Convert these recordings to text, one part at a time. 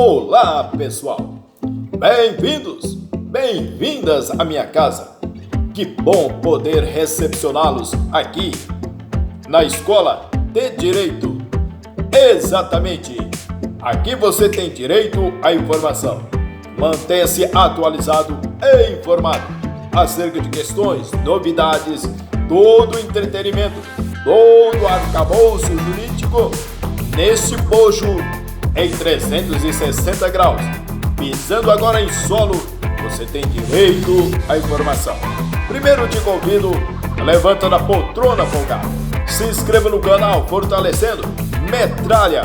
Olá, pessoal! Bem-vindos, bem-vindas à minha casa. Que bom poder recepcioná-los aqui na Escola de Direito. Exatamente! Aqui você tem direito à informação. Mantenha-se atualizado e informado acerca de questões, novidades, todo o entretenimento, todo o arcabouço jurídico nesse bojo em 360 graus. Pisando agora em solo, você tem direito à informação. Primeiro te convido, levanta da poltrona folgada, se inscreva no canal fortalecendo, metralha,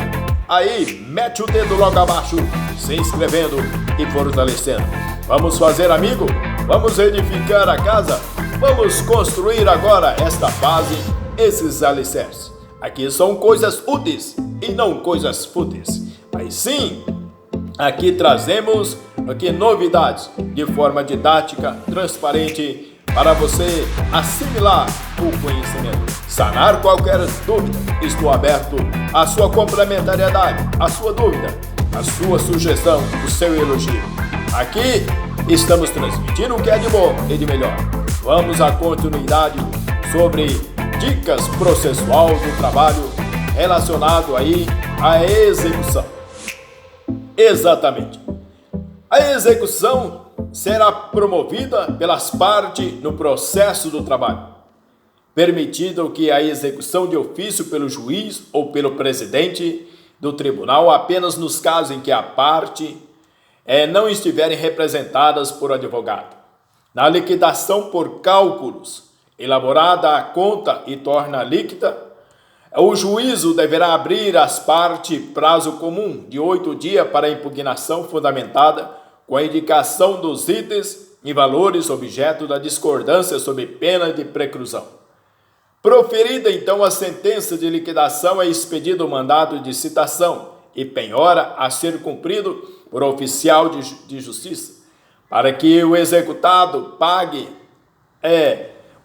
aí mete o dedo logo abaixo, se inscrevendo e fortalecendo. Vamos fazer amigo? Vamos edificar a casa? Vamos construir agora esta base, esses alicerces. Aqui são coisas úteis e não coisas fúteis. Mas sim, aqui trazemos novidades de forma didática, transparente, para você assimilar o conhecimento, sanar qualquer dúvida. Estou aberto à sua complementariedade, à sua dúvida, à sua sugestão, o seu elogio. Aqui estamos transmitindo o que é de bom e de melhor. Vamos à continuidade sobre dicas processual do trabalho relacionado aí à execução. Exatamente. A execução será promovida pelas partes no processo do trabalho, permitindo que a execução de ofício pelo juiz ou pelo presidente do tribunal apenas nos casos em que a parte não estiverem representadas por advogado. Na liquidação por cálculos, elaborada a conta e torna líquida, o juízo deverá abrir às partes prazo comum de 8 dias para a impugnação fundamentada com a indicação dos itens e valores objeto da discordância sob pena de preclusão. Proferida então a sentença de liquidação, é expedido o mandado de citação e penhora a ser cumprido por oficial de justiça, para que o executado pague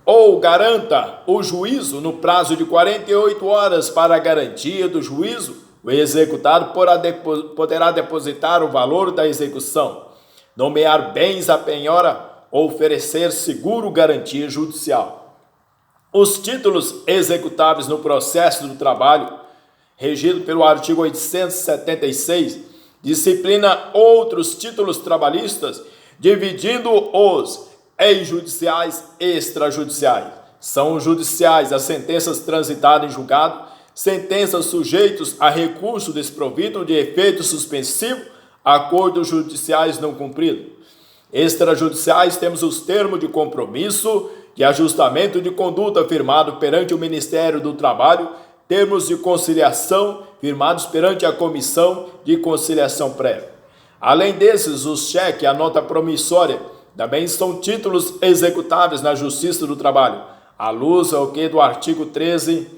ou garanta o juízo no prazo de 48 horas. Para a garantia do juízo, o executado poderá depositar o valor da execução, nomear bens à penhora ou oferecer seguro garantia judicial. Os títulos executáveis no processo do trabalho, regido pelo artigo 876, disciplina outros títulos trabalhistas, dividindo-os em judiciais e extrajudiciais. São judiciais as sentenças transitadas em julgado, sentenças sujeitos a recurso desprovido de efeito suspensivo, acordos judiciais não cumpridos. Extrajudiciais temos os termos de compromisso de ajustamento de conduta firmado perante o Ministério do Trabalho, termos de conciliação firmados perante a Comissão de Conciliação Prévia. Além desses, os cheques e a nota promissória também são títulos executáveis na Justiça do Trabalho, à luz do artigo 13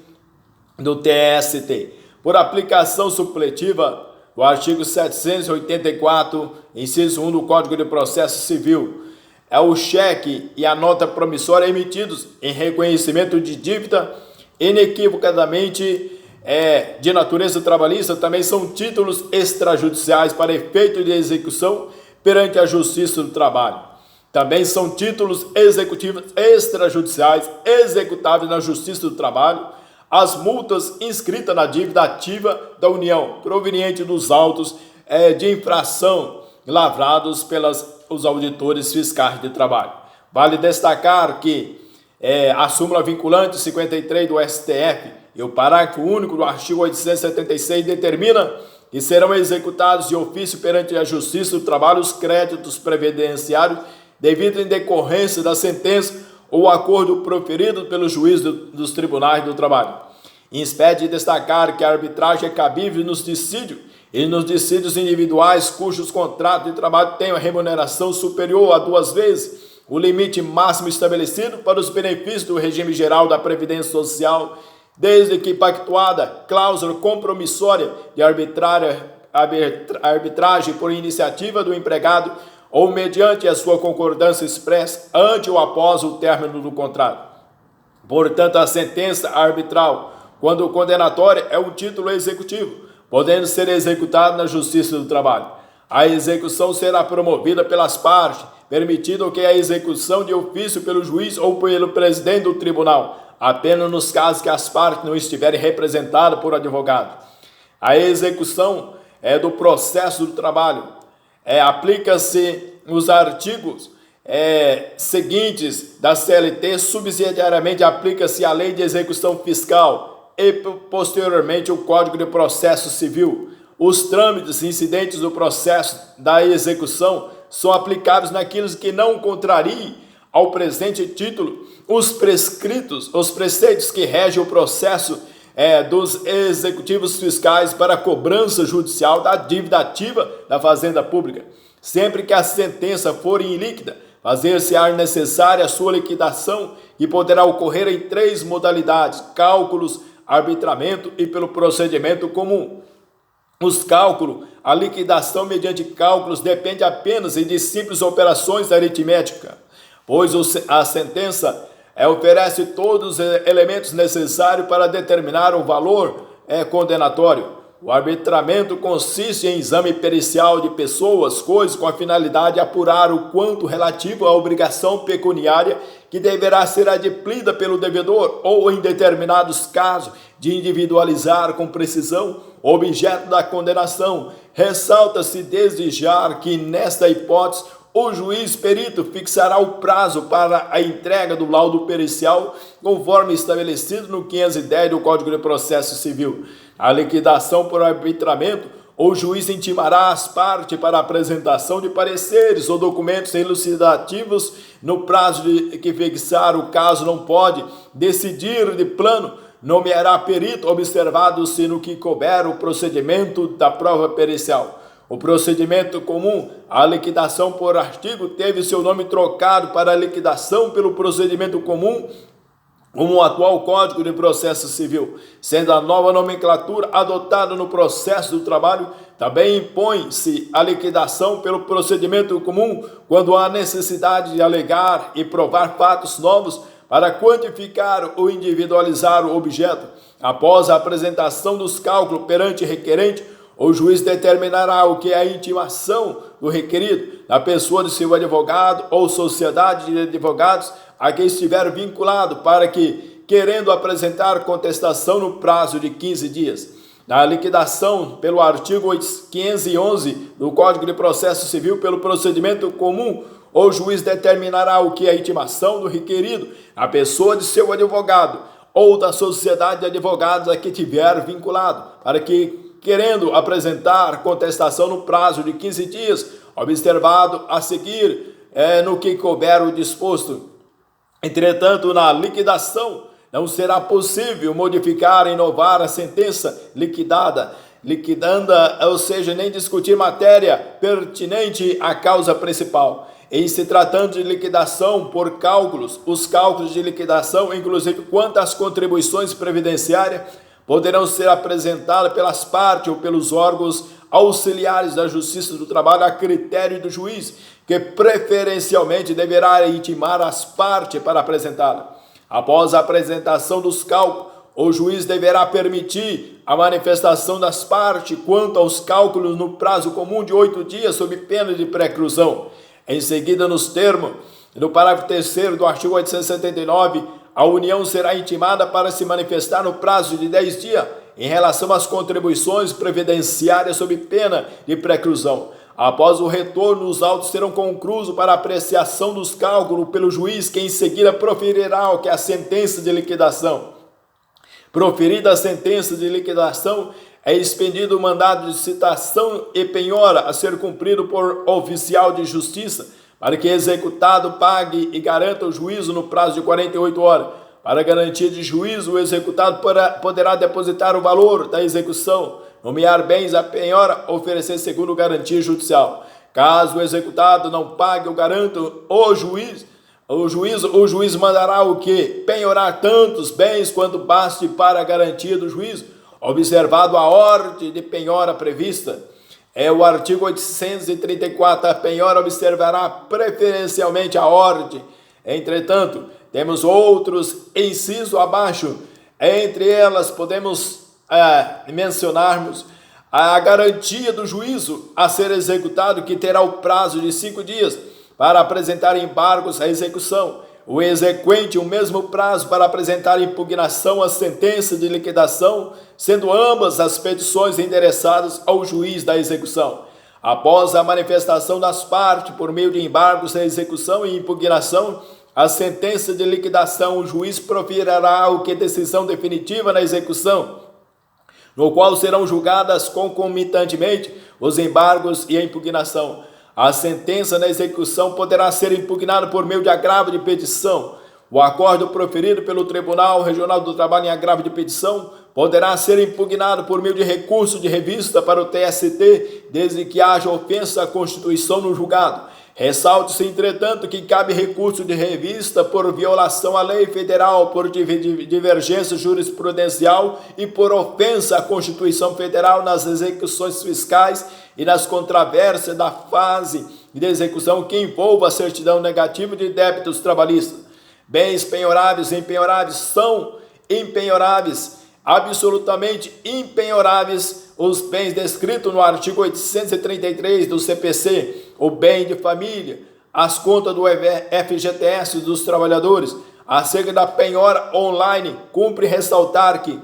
do TST, por aplicação supletiva do artigo 784, inciso 1 do Código de Processo Civil. É o cheque e a nota promissória emitidos em reconhecimento de dívida inequivocadamente de natureza trabalhista também são títulos extrajudiciais para efeito de execução perante a Justiça do Trabalho. Também são títulos executivos extrajudiciais executáveis na Justiça do Trabalho as multas inscritas na dívida ativa da União, proveniente dos autos de infração lavrados pelos auditores fiscais de trabalho. Vale destacar que a súmula vinculante 53 do STF e o parágrafo único do artigo 876 determina que serão executados de ofício perante a Justiça do Trabalho os créditos previdenciários devido em decorrência da sentença ou acordo proferido pelo juiz dos tribunais do trabalho. Impede destacar que a arbitragem é cabível nos dissídios e nos dissídios individuais cujos contratos de trabalho tenham remuneração superior a 2 vezes o limite máximo estabelecido para os benefícios do regime geral da Previdência Social, desde que pactuada cláusula compromissória de arbitragem por iniciativa do empregado ou mediante a sua concordância expressa ante ou após o término do contrato. Portanto, a sentença arbitral, quando condenatória, é um título executivo, podendo ser executado na Justiça do Trabalho. A execução será promovida pelas partes, permitido que a execução de ofício pelo juiz ou pelo presidente do tribunal, apenas nos casos que as partes não estiverem representadas por advogado. A execução do processo do trabalho aplica-se os artigos seguintes da CLT, subsidiariamente aplica-se a Lei de Execução Fiscal e posteriormente o Código de Processo Civil. Os trâmites incidentes do processo da execução são aplicáveis naqueles que não contrariem ao presente título os preceitos que regem o processo dos executivos fiscais para a cobrança judicial da dívida ativa da Fazenda Pública. Sempre que a sentença for ilíquida, fazer-se-á necessária a sua liquidação, que poderá ocorrer em 3 modalidades: cálculos, arbitramento e pelo procedimento comum. Os cálculos, a liquidação mediante cálculos depende apenas de simples operações aritméticas, pois a sentença oferece todos os elementos necessários para determinar o valor condenatório. O arbitramento consiste em exame pericial de pessoas, coisas, com a finalidade de apurar o quanto relativo à obrigação pecuniária que deverá ser adimplida pelo devedor, ou, em determinados casos, de individualizar com precisão o objeto da condenação. Ressalta-se desde já que, nesta hipótese, o juiz perito fixará o prazo para a entrega do laudo pericial, conforme estabelecido no 510 do Código de Processo Civil. A liquidação por arbitramento, o juiz intimará as partes para a apresentação de pareceres ou documentos elucidativos no prazo que fixar. O caso não pode decidir de plano, nomeará perito, observado-se no que couber o procedimento da prova pericial. O procedimento comum, a liquidação por artigo, teve seu nome trocado para liquidação pelo procedimento comum, como o atual Código de Processo Civil, sendo a nova nomenclatura adotada no processo do trabalho. Também impõe-se a liquidação pelo procedimento comum quando há necessidade de alegar e provar fatos novos para quantificar ou individualizar o objeto. Após a apresentação dos cálculos perante requerente, o juiz determinará o que é a intimação do requerido, da pessoa de seu advogado ou sociedade de advogados a quem estiver vinculado, para que, querendo apresentar contestação no prazo de 15 dias. Na liquidação pelo artigo 511 do Código de Processo Civil pelo procedimento comum, o juiz determinará o que é a intimação do requerido, a pessoa de seu advogado ou da sociedade de advogados a que tiver vinculado, para que, querendo apresentar contestação no prazo de 15 dias, observado a seguir no que couber o disposto. Entretanto, na liquidação, não será possível modificar, inovar a sentença liquidanda, ou seja, nem discutir matéria pertinente à causa principal. Em se tratando de liquidação por cálculos, os cálculos de liquidação, inclusive quanto às contribuições previdenciárias, poderão ser apresentadas pelas partes ou pelos órgãos auxiliares da Justiça do Trabalho a critério do juiz, que preferencialmente deverá intimar as partes para apresentá-la. Após a apresentação dos cálculos, o juiz deverá permitir a manifestação das partes quanto aos cálculos no prazo comum de 8 dias, sob pena de preclusão. Em seguida, nos termos do parágrafo 3º do artigo 879, a União será intimada para se manifestar no prazo de 10 dias em relação às contribuições previdenciárias sob pena de preclusão. Após o retorno, os autos serão conclusos para apreciação dos cálculos pelo juiz, que em seguida proferirá o que é a sentença de liquidação. Proferida a sentença de liquidação, é expedido o mandado de citação e penhora a ser cumprido por oficial de justiça, para que executado pague e garanta o juízo no prazo de 48 horas. Para garantia de juízo, o executado poderá depositar o valor da execução, nomear bens à penhora, oferecer seguro garantia judicial. Caso o executado não pague ou garanta o juiz mandará o que? Penhorar tantos bens quanto baste para a garantia do juízo, observado a ordem de penhora prevista. É o artigo 834, a penhora observará preferencialmente a ordem. Entretanto, temos outros incisos abaixo. Entre elas, podemos mencionarmos a garantia do juízo a ser executado, que terá o prazo de 5 dias para apresentar embargos à execução. O exequente o mesmo prazo para apresentar impugnação à sentença de liquidação, sendo ambas as petições endereçadas ao juiz da execução. Após a manifestação das partes por meio de embargos à execução e impugnação, a sentença de liquidação, o juiz proferirá o que decisão definitiva na execução, no qual serão julgadas concomitantemente os embargos e a impugnação. A sentença na execução poderá ser impugnada por meio de agravo de petição. O acordo proferido pelo Tribunal Regional do Trabalho em agravo de petição poderá ser impugnado por meio de recurso de revista para o TST, desde que haja ofensa à Constituição no julgado. Ressalte-se, entretanto, que cabe recurso de revista por violação à lei federal, por divergência jurisprudencial e por ofensa à Constituição Federal nas execuções fiscais e nas controvérsias da fase de execução que envolva a certidão negativa de débitos trabalhistas. Bens penhoráveis e impenhoráveis são impenhoráveis, absolutamente impenhoráveis, os bens descritos no artigo 833 do CPC, o bem de família, as contas do FGTS dos trabalhadores. Acerca da penhora online, cumpre ressaltar que,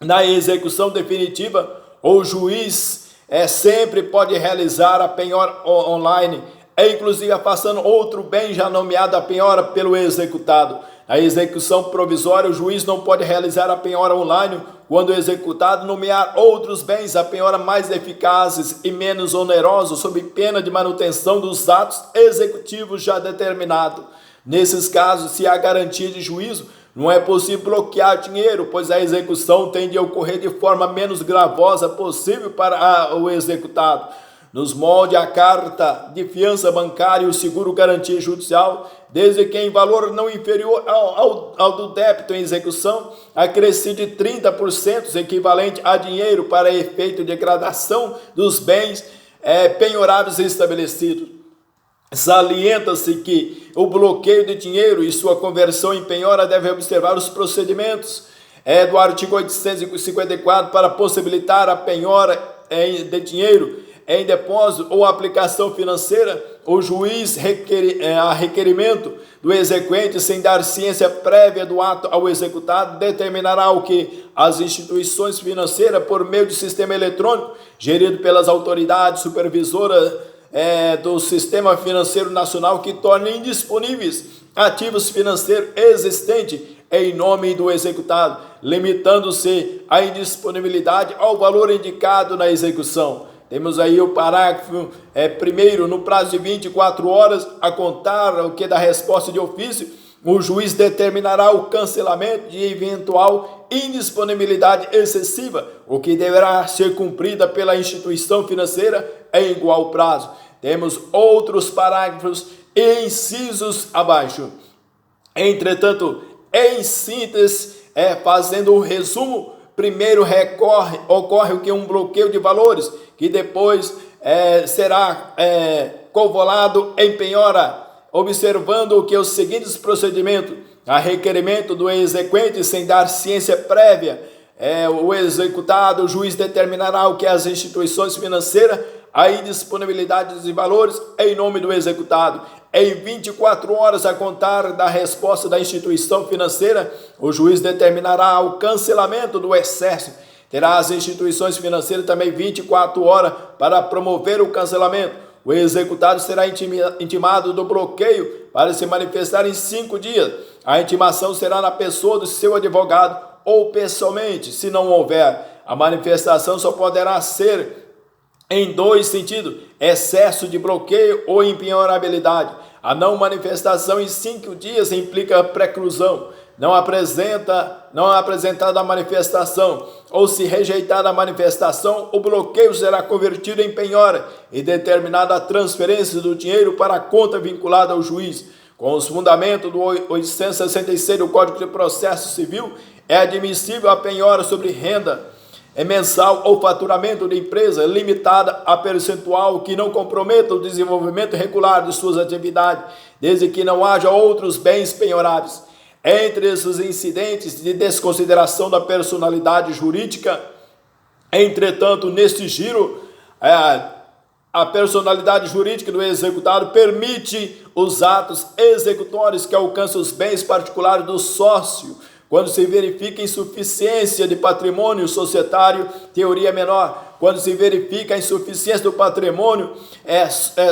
na execução definitiva, o juiz sempre pode realizar a penhora online, inclusive afastando outro bem já nomeado a penhora pelo executado. Na execução provisória, o juiz não pode realizar a penhora online quando o executado nomear outros bens a penhora mais eficazes e menos onerosos, sob pena de manutenção dos atos executivos já determinados. Nesses casos, se há garantia de juízo, não é possível bloquear dinheiro, pois a execução tem de ocorrer de forma menos gravosa possível para o executado. Nos molde a carta de fiança bancária e o seguro garantia judicial, desde que em valor não inferior ao do débito em execução, acrescido de 30%, equivalente a dinheiro para efeito de gradação dos bens penhoráveis estabelecidos. Salienta-se que o bloqueio de dinheiro e sua conversão em penhora devem observar os procedimentos do artigo 854 para possibilitar a penhora de dinheiro em depósito ou aplicação financeira. O juiz, a requerimento do exequente, sem dar ciência prévia do ato ao executado, determinará o que as instituições financeiras, por meio de sistema eletrônico, gerido pelas autoridades supervisoras do Sistema Financeiro Nacional, que tornem indisponíveis ativos financeiros existentes em nome do executado, limitando-se a indisponibilidade ao valor indicado na execução. Temos aí o parágrafo primeiro, no prazo de 24 horas, a contar o que da resposta de ofício, o juiz determinará o cancelamento de eventual indisponibilidade excessiva, o que deverá ser cumprida pela instituição financeira em igual prazo. Temos outros parágrafos e incisos abaixo. Entretanto, em síntese, fazendo um resumo, primeiro ocorre o que um bloqueio de valores, que depois será convolado em penhora, observando o que os seguintes procedimentos: a requerimento do exequente sem dar ciência prévia, o executado, o juiz determinará o que as instituições financeiras, a indisponibilidade de valores em nome do executado. Em 24 horas a contar da resposta da instituição financeira, o juiz determinará o cancelamento do excesso. Terá as instituições financeiras também 24 horas para promover o cancelamento. O executado será intimado do bloqueio para se manifestar em 5 dias. A intimação será na pessoa do seu advogado ou pessoalmente. Se não houver, a manifestação só poderá ser em 2 sentidos: excesso de bloqueio ou impenhorabilidade. A não manifestação em 5 dias implica preclusão. Não apresentada a manifestação, ou se rejeitada a manifestação, o bloqueio será convertido em penhora e determinada a transferência do dinheiro para a conta vinculada ao juiz. Com os fundamentos do 866 do Código de Processo Civil, é admissível a penhora sobre renda mensal ou faturamento de empresa limitada a percentual que não comprometa o desenvolvimento regular de suas atividades, desde que não haja outros bens penhoráveis. Entre esses incidentes de desconsideração da personalidade jurídica Entretanto, neste giro, a personalidade jurídica do executado permite os atos executórios que alcançam os bens particulares do sócio, quando se verifica insuficiência de patrimônio societário, teoria menor. Quando se verifica a insuficiência do patrimônio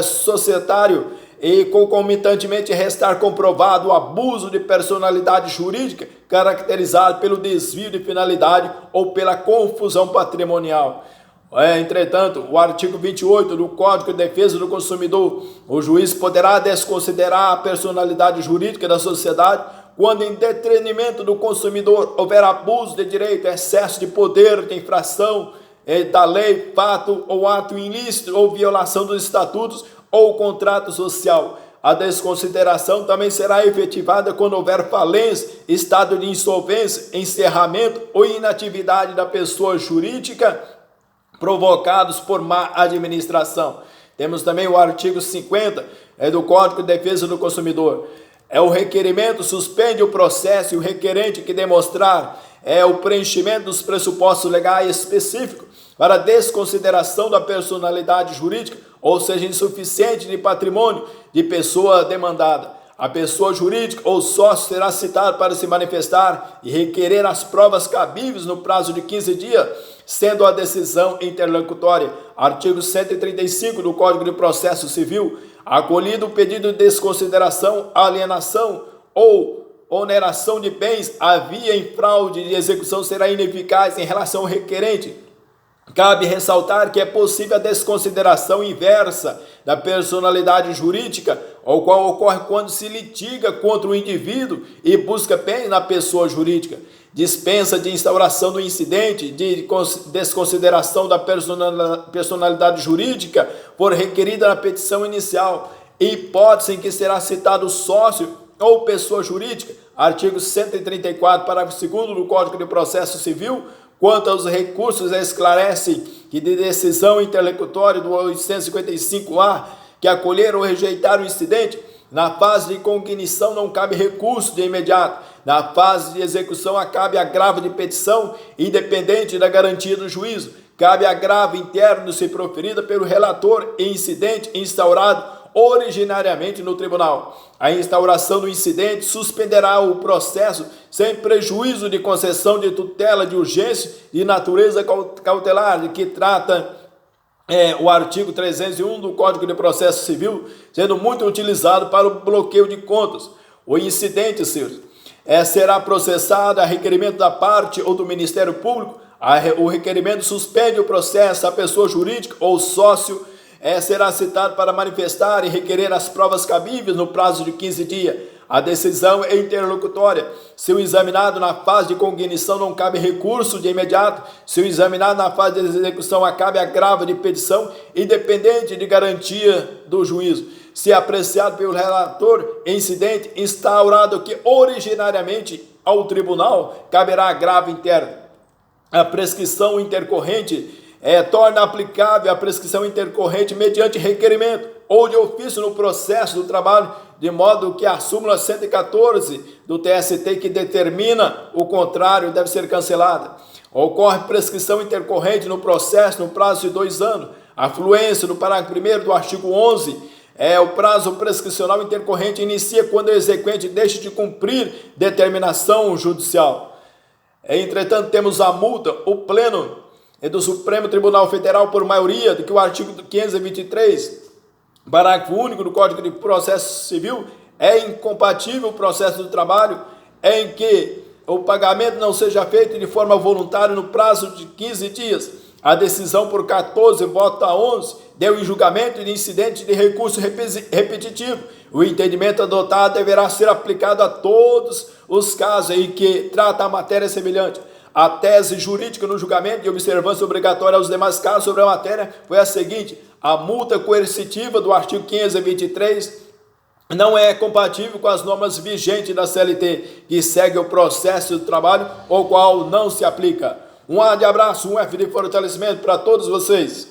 societário e concomitantemente restar comprovado o abuso de personalidade jurídica caracterizado pelo desvio de finalidade ou pela confusão patrimonial. Entretanto, o artigo 28 do Código de Defesa do Consumidor, o juiz poderá desconsiderar a personalidade jurídica da sociedade quando em detrimento do consumidor houver abuso de direito, excesso de poder, de infração da lei, fato ou ato ilícito ou violação dos estatutos ou contrato social. A desconsideração também será efetivada quando houver falência, estado de insolvência, encerramento ou inatividade da pessoa jurídica provocados por má administração. Temos também o artigo 50 do Código de Defesa do Consumidor. O requerimento suspende o processo e o requerente que demonstrar o preenchimento dos pressupostos legais específicos para desconsideração da personalidade jurídica, ou seja, insuficiente de patrimônio de pessoa demandada. A pessoa jurídica ou sócio será citado para se manifestar e requerer as provas cabíveis no prazo de 15 dias, sendo a decisão interlocutória. Artigo 135 do Código de Processo Civil. Acolhido o pedido de desconsideração, alienação ou oneração de bens, a via em fraude de execução será ineficaz em relação ao requerente. Cabe ressaltar que é possível a desconsideração inversa da personalidade jurídica, o qual ocorre quando se litiga contra o indivíduo e busca bem na pessoa jurídica. Dispensa de instauração do incidente de desconsideração da personalidade jurídica for requerida na petição inicial, hipótese em que será citado o sócio ou pessoa jurídica. Artigo 134, parágrafo 2º do Código de Processo Civil. Quanto aos recursos, esclarece que de decisão interlocutória do 855-A, que acolher ou rejeitar o incidente, na fase de cognição não cabe recurso de imediato. Na fase de execução, cabe agravo de petição, independente da garantia do juízo. Cabe agravo interno se proferida pelo relator e incidente instaurado originariamente no tribunal. A instauração do incidente suspenderá o processo sem prejuízo de concessão de tutela de urgência de natureza cautelar, de que trata o artigo 301 do Código de Processo Civil, sendo muito utilizado para o bloqueio de contas. O incidente, senhores, será processado a requerimento da parte ou do Ministério Público. O requerimento suspende o processo, a pessoa jurídica ou sócio será citado para manifestar e requerer as provas cabíveis no prazo de 15 dias. A decisão é interlocutória. Se o examinado na fase de cognição não cabe recurso de imediato, se o examinado na fase de execução cabe agravo de petição, independente de garantia do juízo. Se apreciado pelo relator incidente instaurado que originariamente ao tribunal, caberá agravo interno. A prescrição intercorrente torna aplicável a prescrição intercorrente mediante requerimento ou de ofício no processo do trabalho, de modo que a súmula 114 do TST, que determina o contrário, deve ser cancelada. Ocorre prescrição intercorrente no processo no prazo de 2 anos. A fluência do parágrafo 1º do artigo 11 o prazo prescricional intercorrente inicia quando o exequente deixa de cumprir determinação judicial. Entretanto, temos a multa. O pleno do Supremo Tribunal Federal, por maioria, de que o artigo 523, parágrafo único do Código de Processo Civil, é incompatível o processo do trabalho em que o pagamento não seja feito de forma voluntária no prazo de 15 dias. A decisão por 14 votos a 11 deu em julgamento de incidente de recurso repetitivo. O entendimento adotado deverá ser aplicado a todos os casos em que trata a matéria semelhante. A tese jurídica no julgamento de observância obrigatória aos demais casos sobre a matéria foi a seguinte: a multa coercitiva do artigo 523 não é compatível com as normas vigentes da CLT, que segue o processo de trabalho, o qual não se aplica. Um A de abraço, um F de fortalecimento para todos vocês.